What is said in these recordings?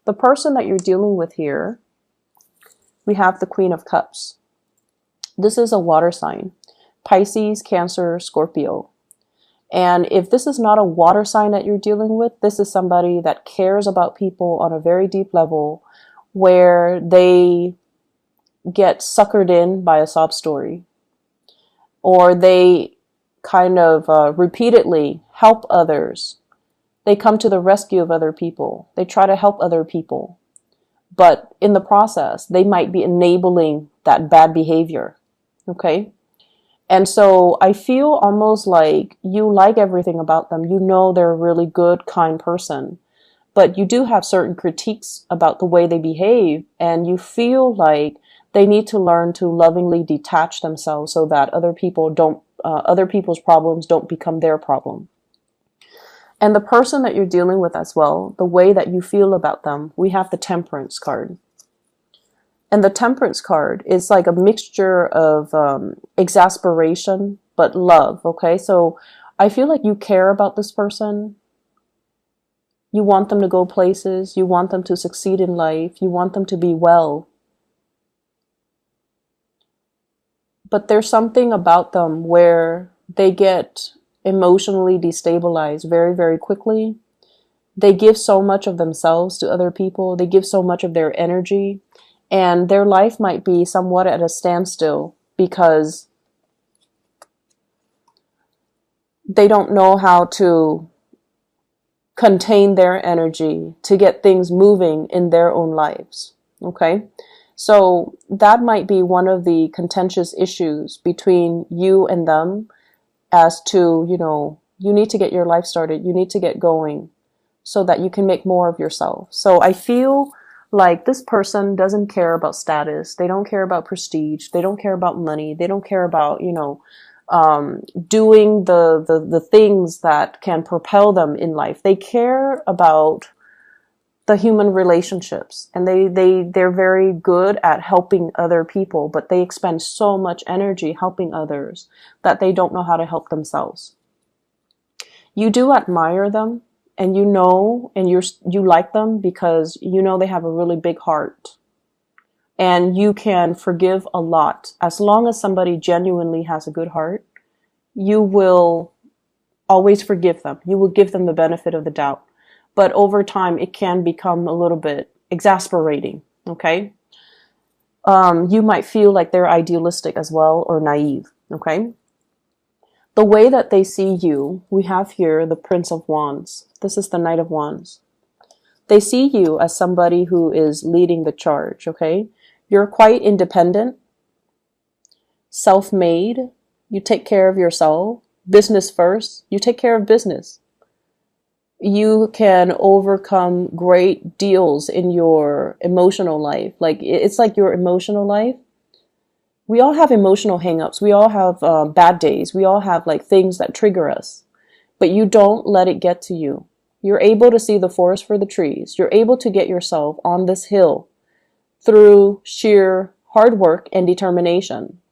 The person that you're dealing with here, we have the Queen of Cups. This is a water sign, Pisces, Cancer, Scorpio. And if this is not a water sign that you're dealing with, this is somebody that cares about people on a very deep level, where they get suckered in by a sob story, or they kind of repeatedly help others. They come to the rescue of other people. They try to help other people. But in the process, they might be enabling that bad behavior. Okay? And so I feel almost like you like everything about them. You know they're a really good, kind person. But you do have certain critiques about the way they behave. And you feel like they need to learn to lovingly detach themselves so that other people's problems don't become their problem. And the person that you're dealing with as well, the way that you feel about them, we have the Temperance card. And the Temperance card is like a mixture of exasperation, but love, okay? So I feel like you care about this person. You want them to go places. You want them to succeed in life. You want them to be well. But there's something about them where they get emotionally destabilized very, very quickly. They give so much of themselves to other people. They give so much of their energy. And their life might be somewhat at a standstill because they don't know how to contain their energy to get things moving in their own lives. Okay? So that might be one of the contentious issues between you and them, as to, you need to get your life started. You need to get going so that you can make more of yourself. So I feel like this person doesn't care about status. They don't care about prestige. They don't care about money. They don't care about, doing the things that can propel them in life. They care about the human relationships, and they're very good at helping other people, but they expend so much energy helping others that they don't know how to help themselves. You do admire them, and you like them because they have a really big heart, and you can forgive a lot. As long as somebody genuinely has a good heart, you will always forgive them. You will give them the benefit of the doubt. But over time, it can become a little bit exasperating, okay? You might feel like they're idealistic as well, or naive, okay? The way that they see you, we have here the Prince of Wands. This is the Knight of Wands. They see you as somebody who is leading the charge, okay? You're quite independent, self-made. You take care of yourself. Business first. You take care of business. You can overcome great deals in your emotional life. Like, it's like your emotional life. We all have emotional hangups. We all have bad days. We all have like things that trigger us, but you don't let it get to you. You're able to see the forest for the trees. You're able to get yourself on this hill through sheer hard work and determination.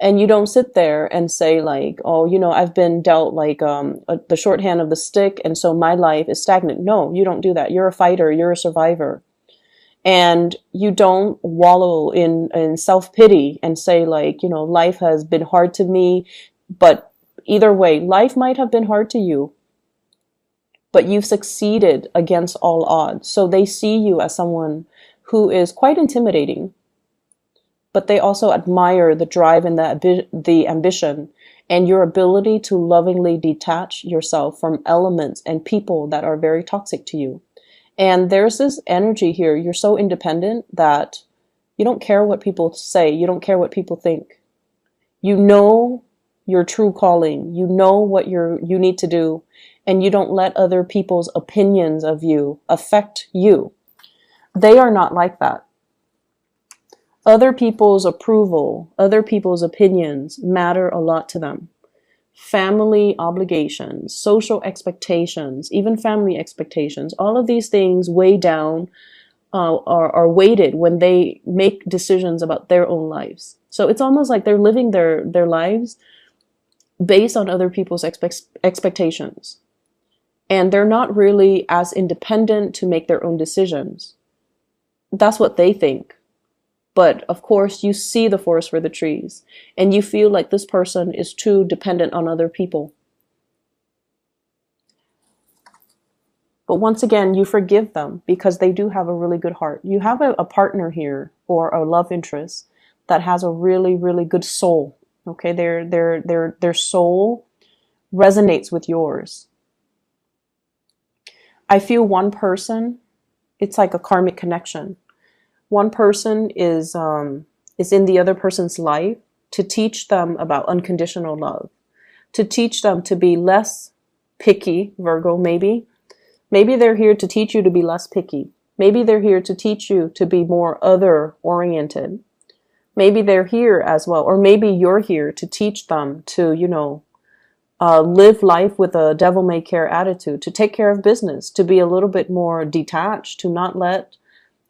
And you don't sit there and say like, oh, I've been dealt like the shorthand of the stick, and so my life is stagnant. No, you don't do that. You're a fighter. You're a survivor. And you don't wallow in self-pity and say like, life has been hard to me. But either way, life might have been hard to you, but you've succeeded against all odds. So they see you as someone who is quite intimidating, but they also admire the drive and the ambition and your ability to lovingly detach yourself from elements and people that are very toxic to you. And there's this energy here. You're so independent that you don't care what people say. You don't care what people think. You know your true calling. You know what you need to do. And you don't let other people's opinions of you affect you. They are not like that. Other people's approval, other people's opinions matter a lot to them. Family obligations, social expectations, even family expectations, all of these things weigh down, are weighted when they make decisions about their own lives. So it's almost like they're living their lives based on other people's expectations. And they're not really as independent to make their own decisions. That's what they think. But of course, you see the forest for the trees, and you feel like this person is too dependent on other people. But once again, you forgive them because they do have a really good heart. You have a partner here or a love interest that has a really, really good soul. Okay, their soul resonates with yours. I feel one person, it's like a karmic connection. One person is in the other person's life to teach them about unconditional love, to teach them to be less picky, Virgo maybe. Maybe they're here to teach you to be less picky. Maybe they're here to teach you to be more other oriented. Maybe they're here as well, or maybe you're here to teach them to, live life with a devil may care attitude, to take care of business, to be a little bit more detached, to not let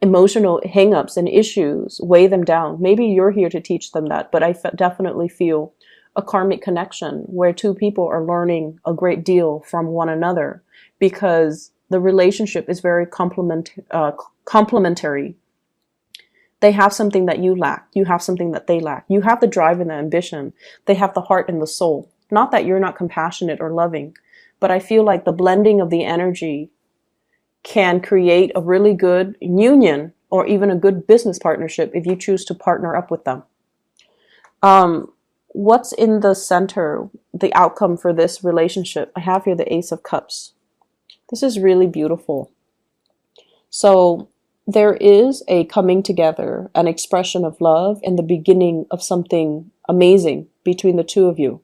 emotional hangups and issues weigh them down. Maybe you're here to teach them that, but I definitely feel a karmic connection where two people are learning a great deal from one another because the relationship is very complementary. They have something that you lack. You have something that they lack. You have the drive and the ambition. They have the heart and the soul. Not that you're not compassionate or loving, but I feel like the blending of the energy can create a really good union or even a good business partnership if you choose to partner up with them. What's in the center, the outcome for this relationship? I have here the Ace of Cups. This is really beautiful. So there is a coming together, an expression of love, and the beginning of something amazing between the two of you.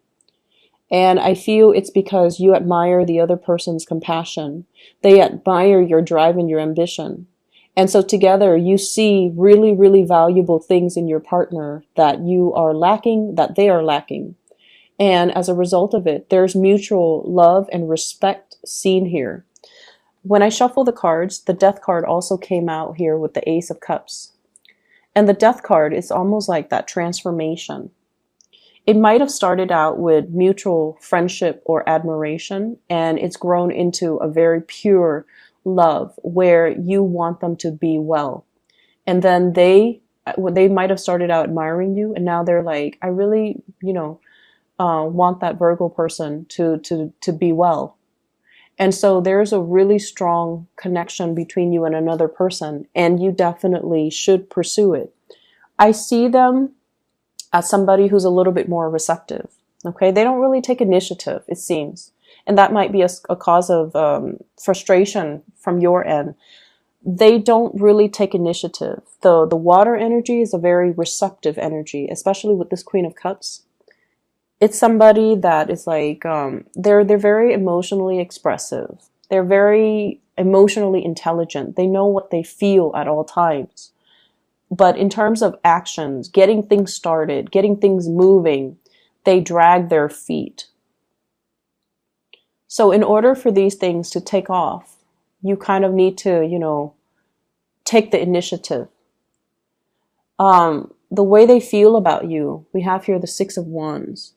And I feel it's because you admire the other person's compassion. They admire your drive and your ambition. And so together you see really, really valuable things in your partner that you are lacking, that they are lacking. And as a result of it, there's mutual love and respect seen here. When I shuffle the cards, the Death card also came out here with the Ace of Cups. And the Death card is almost like that transformation. It might have started out with mutual friendship or admiration, and it's grown into a very pure love where you want them to be well. And then they might have started out admiring you, and now they're like, I really, want that Virgo person to be well. And so there's a really strong connection between you and another person, and you definitely should pursue it. I see them as somebody who's a little bit more receptive. Okay, they don't really take initiative, it seems. And that might be a cause of frustration from your end. They don't really take initiative. The water energy is a very receptive energy, especially with this Queen of Cups. It's somebody that is like, they're very emotionally expressive. They're very emotionally intelligent. They know what they feel at all times. But in terms of actions, getting things started, getting things moving, they drag their feet. So in order for these things to take off, you kind of need to, take the initiative. The way they feel about you, we have here the Six of Wands.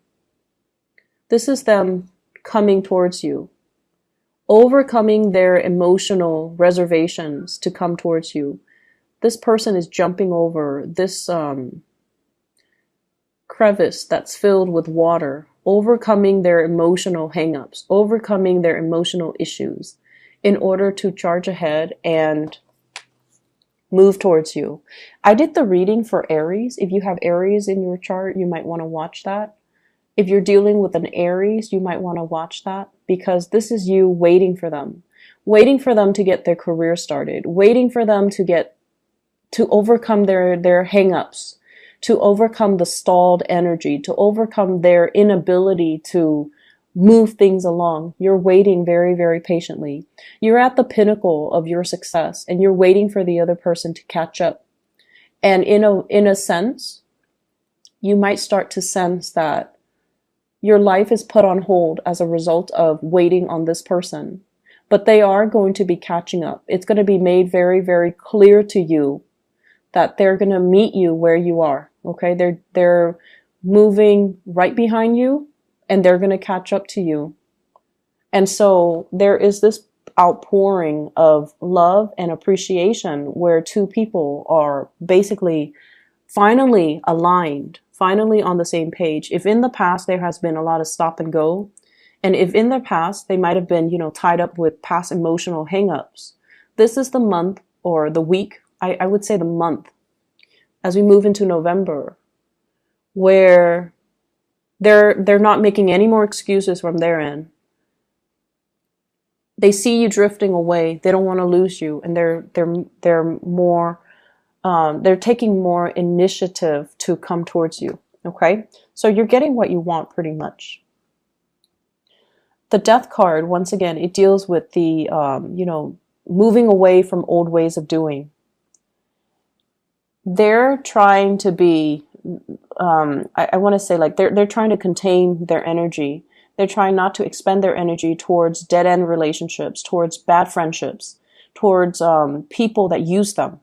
This is them coming towards you, overcoming their emotional reservations to come towards you. This person is jumping over this crevice that's filled with water, overcoming their emotional hangups, overcoming their emotional issues in order to charge ahead and move towards you. I did the reading for Aries. If you have Aries in your chart, you might want to watch that. If you're dealing with an Aries, you might want to watch that because this is you waiting for them to get their career started, waiting for them to overcome their hang-ups, to overcome the stalled energy, to overcome their inability to move things along. You're waiting very, very patiently. You're at the pinnacle of your success and you're waiting for the other person to catch up. And in a sense, you might start to sense that your life is put on hold as a result of waiting on this person. But they are going to be catching up. It's going to be made very, very clear to you that they're going to meet you where you are. Okay, they're moving right behind you and they're going to catch up to you. And so there is this outpouring of love and appreciation where two people are basically finally aligned, finally on the same page. If in the past there has been a lot of stop and go, and if in the past they might have been, tied up with past emotional hangups, this is the month or the week, I would say the month, as we move into November, where they're not making any more excuses from their end. They see you drifting away. They don't want to lose you, and they're more they're taking more initiative to come towards you. Okay, so you're getting what you want pretty much. The Death card, once again, it deals with the moving away from old ways of doing. They're trying to be I want to say, like, they're trying to contain their energy. They're trying not to expend their energy towards dead-end relationships, towards bad friendships, towards people that use them,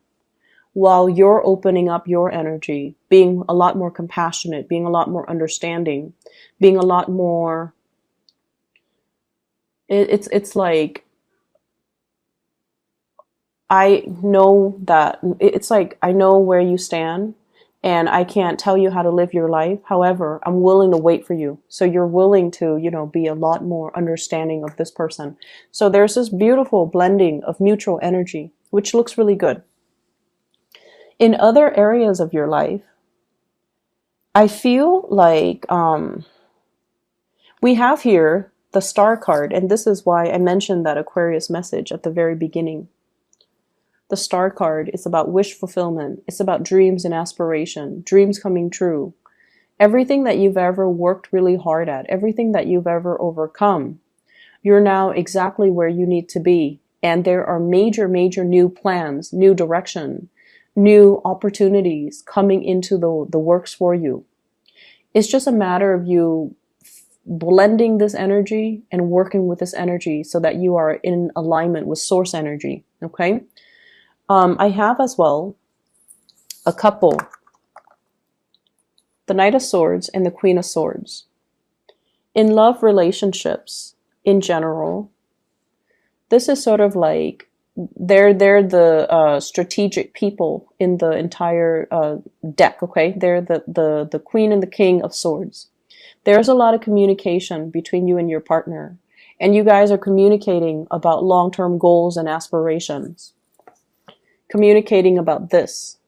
while you're opening up your energy, being a lot more compassionate, being a lot more understanding, being a lot more... It's like, I know that, it's like, I know where you stand, and I can't tell you how to live your life. However, I'm willing to wait for you. So you're willing to, be a lot more understanding of this person. So there's this beautiful blending of mutual energy, which looks really good. In other areas of your life, I feel like we have here the Star card, and this is why I mentioned that Aquarius message at the very beginning. The Star card is about wish fulfillment. It's about dreams and aspiration, dreams coming true. Everything that you've ever worked really hard at, everything that you've ever overcome, you're now exactly where you need to be. And there are major, major new plans, new direction, new opportunities coming into the works for you. It's just a matter of you blending this energy and working with this energy so that you are in alignment with source energy. Okay? I have as well a couple, the Knight of Swords and the Queen of Swords. In love relationships in general, this is sort of like they're the strategic people in the entire deck. Okay, they're the Queen and the King of Swords. There's a lot of communication between you and your partner, and you guys are communicating about long-term goals and aspirations. Communicating about this.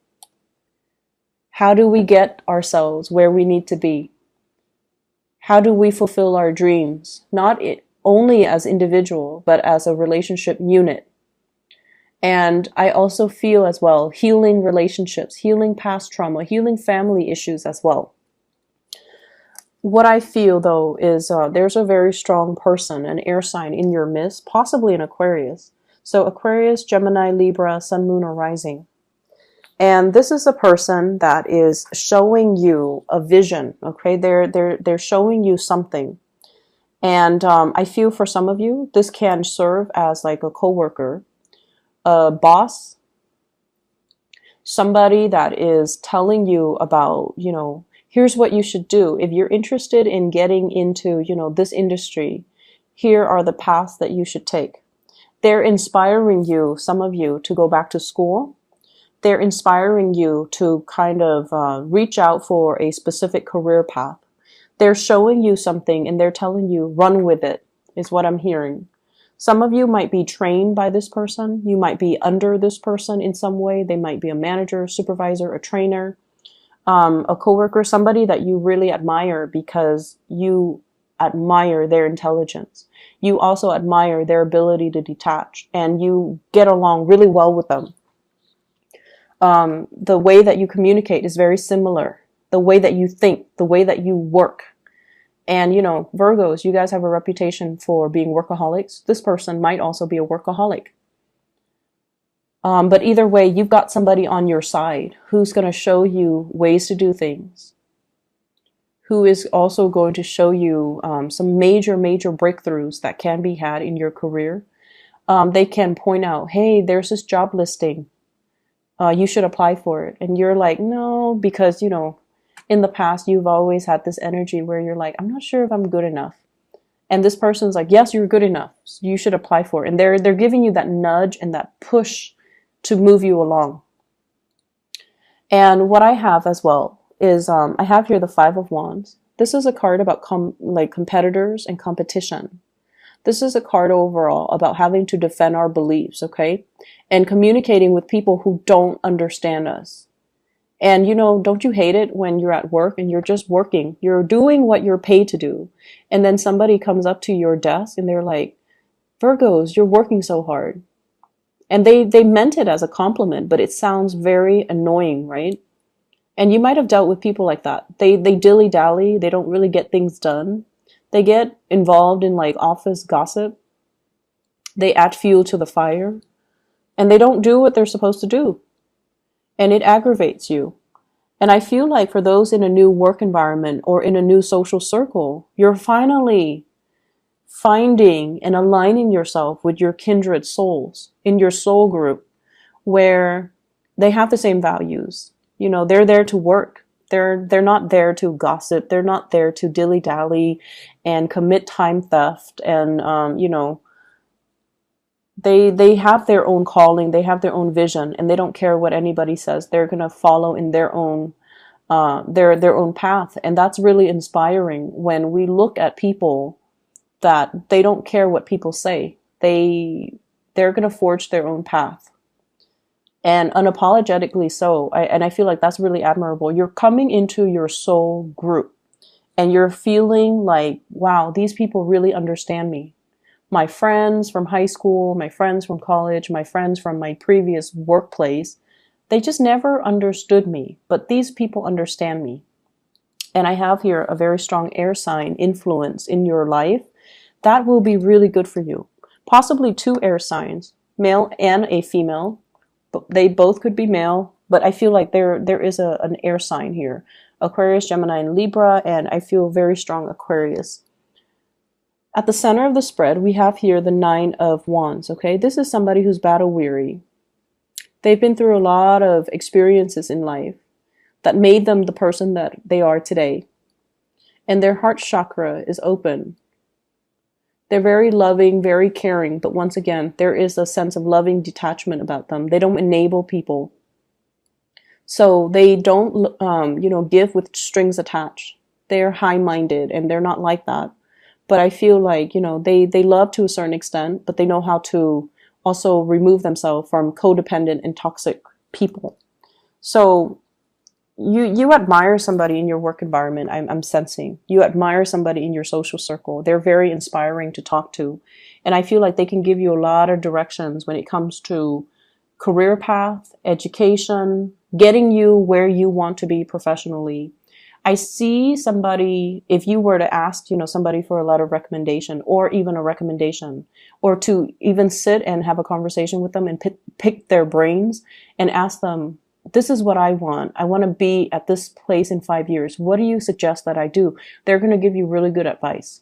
How do we get ourselves where we need to be? How do we fulfill our dreams? Not only as individual, but as a relationship unit. And I also feel as well, healing relationships, healing past trauma, healing family issues as well. What I feel, though, is there's a very strong person, an air sign in your midst, possibly an Aquarius. So Aquarius, Gemini, Libra, Sun, Moon, or Rising. And this is a person that is showing you a vision, okay? They're showing you something. And I feel for some of you, this can serve as like a coworker, a boss, somebody that is telling you about, here's what you should do. If you're interested in getting into, this industry, here are the paths that you should take. They're inspiring you, some of you, to go back to school. They're inspiring you to kind of reach out for a specific career path. They're showing you something and they're telling you, run with it, is what I'm hearing. Some of you might be trained by this person. You might be under this person in some way. They might be a manager, supervisor, a trainer, a coworker, somebody that you really admire because you admire their intelligence. You also admire their ability to detach, and you get along really well with them. The way that you communicate is very similar. The way that you think, the way that you work. And, Virgos, you guys have a reputation for being workaholics. This person might also be a workaholic. But either way, you've got somebody on your side who's going to show you ways to do things, who is also going to show you some major, major breakthroughs that can be had in your career. They can point out, hey, there's this job listing. You should apply for it. And you're like, no, because, in the past, you've always had this energy where you're like, I'm not sure if I'm good enough. And this person's like, yes, you're good enough. You should apply for it. And they're giving you that nudge and that push to move you along. And what I have as well is I have here the Five of Wands. This is a card about like competitors and competition. This is a card overall about having to defend our beliefs, okay? And communicating with people who don't understand us. And, don't you hate it when you're at work and you're just working? You're doing what you're paid to do. And then somebody comes up to your desk and they're like, Virgos, you're working so hard. And they meant it as a compliment, but it sounds very annoying, right? And you might have dealt with people like that. They dilly-dally. They don't really get things done. They get involved in like office gossip. They add fuel to the fire. And they don't do what they're supposed to do. And it aggravates you. And I feel like for those in a new work environment or in a new social circle, you're finally finding and aligning yourself with your kindred souls in your soul group where they have the same values. They're there to work. They're not there to gossip. They're not there to dilly-dally and commit time theft. And, they have their own calling. They have their own vision, and they don't care what anybody says. They're going to follow in their own their own path. And that's really inspiring when we look at people that they don't care what people say. They're going to forge their own path. And unapologetically so. I feel like that's really admirable. You're coming into your soul group and you're feeling like, wow, these people really understand me. My friends from high school, my friends from college, my friends from my previous workplace, they just never understood me. But these people understand me. And I have here a very strong air sign influence in your life. That will be really good for you. Possibly 2 air signs, male and a female. They both could be male, but I feel like there is an air sign here. Aquarius, Gemini, and Libra, and I feel very strong Aquarius. At the center of the spread, we have here the 9 of Wands, okay? This is somebody who's battle weary. They've been through a lot of experiences in life that made them the person that they are today. And their heart chakra is open. They're very loving, very caring, but once again, there is a sense of loving detachment about them. They don't enable people. So they don't, give with strings attached. They're high-minded, and they're not like that. But I feel like, they love to a certain extent, but they know how to also remove themselves from codependent and toxic people. So you admire somebody in your work environment, I'm sensing. You admire somebody in your social circle. They're very inspiring to talk to. And I feel like they can give you a lot of directions when it comes to career path, education, getting you where you want to be professionally. I see somebody, if you were to ask, somebody for a letter of recommendation or even a recommendation, or to even sit and have a conversation with them and pick their brains and ask them, this is what I want. I want to be at this place in 5 years. What do you suggest that I do? They're going to give you really good advice.